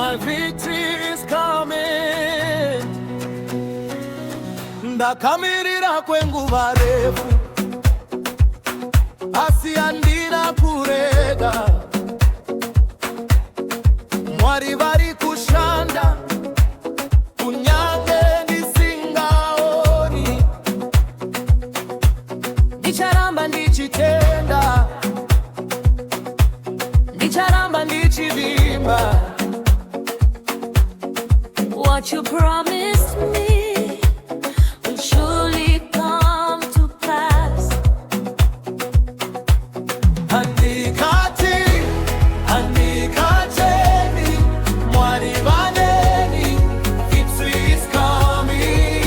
My victory is coming. Ndakamirira kwenguva refu, asi handina kurega. Mwari vari kushanda kunyange ndisingaoni. Ndicharamba ndichitenda, ndicharamba ndichivimba. What you promised me will surely come to pass. Andikati, andikateni, mwari vaneni, victory is coming.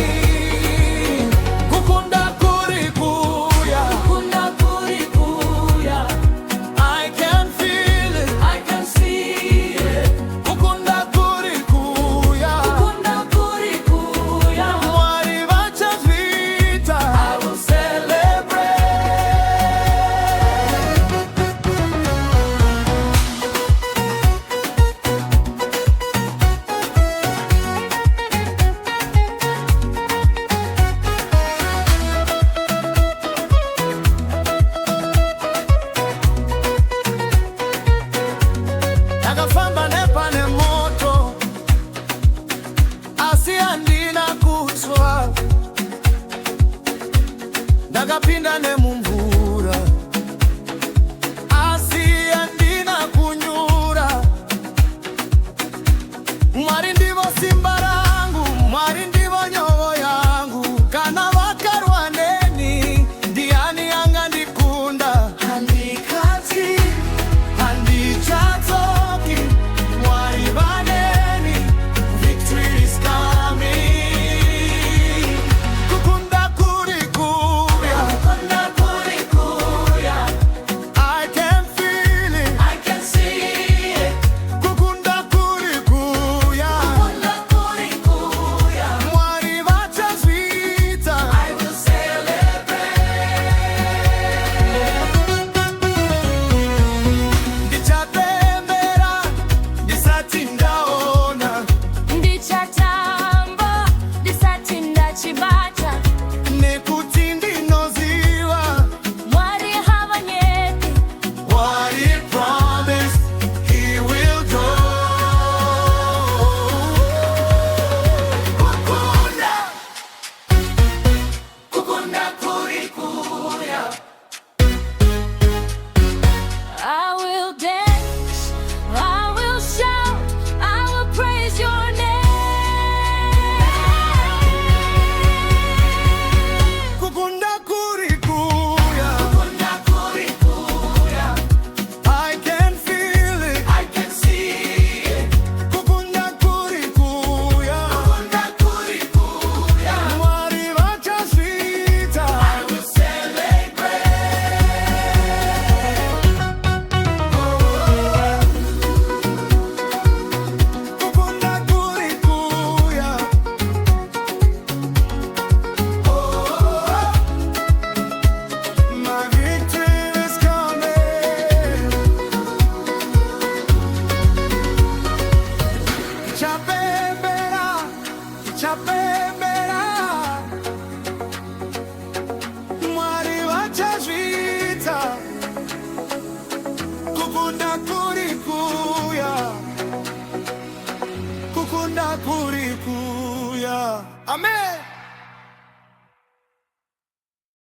Kukunda kurikuya, Kukunda kurikuya, I can feel it, I can see it. kukunda kurikuya, Kukunda kurikuya, mwari vacha vita, I will celebrate. Ndakafamba nepane moto, asi handina kutsva. Ndakapinda nemumvura, asi handina kunyura. Mwari ndivo simba rangu, Mwari ndivo nyovo yangu. Kana vakarwa neni, ndiani angandikunda? Handikati, handichatsoki, Mwari vaneni, victory is coming. Kukunda kurikuya, Kukunda kurikuya, I can feel it. I can see it. Kukunda kurikuya, Kukunda kurikuya, Mwari vacha vita. I will celebrate. Ndichatembera ndisati ndaona, Ndichatamba ndisati ndachibata. nekuti ndinoziva Mwari havanyeki, what he promised he will do. Kukunda, kukunda kurikuya. I will dance, I will shout, I will praise your name. Kukunda kurikuya, Kukunda kurikuya, I can feel it. I can see it. Kukunda kurikuya, Kukunda kurikuya, Mwari vacha vita. I will celebrate. Kukunda kurikuya, my victory is coming. Chapembera, chapembera, Mwari vacha vita. Kukunda kurikuya, kukunda kurikuya. Amen.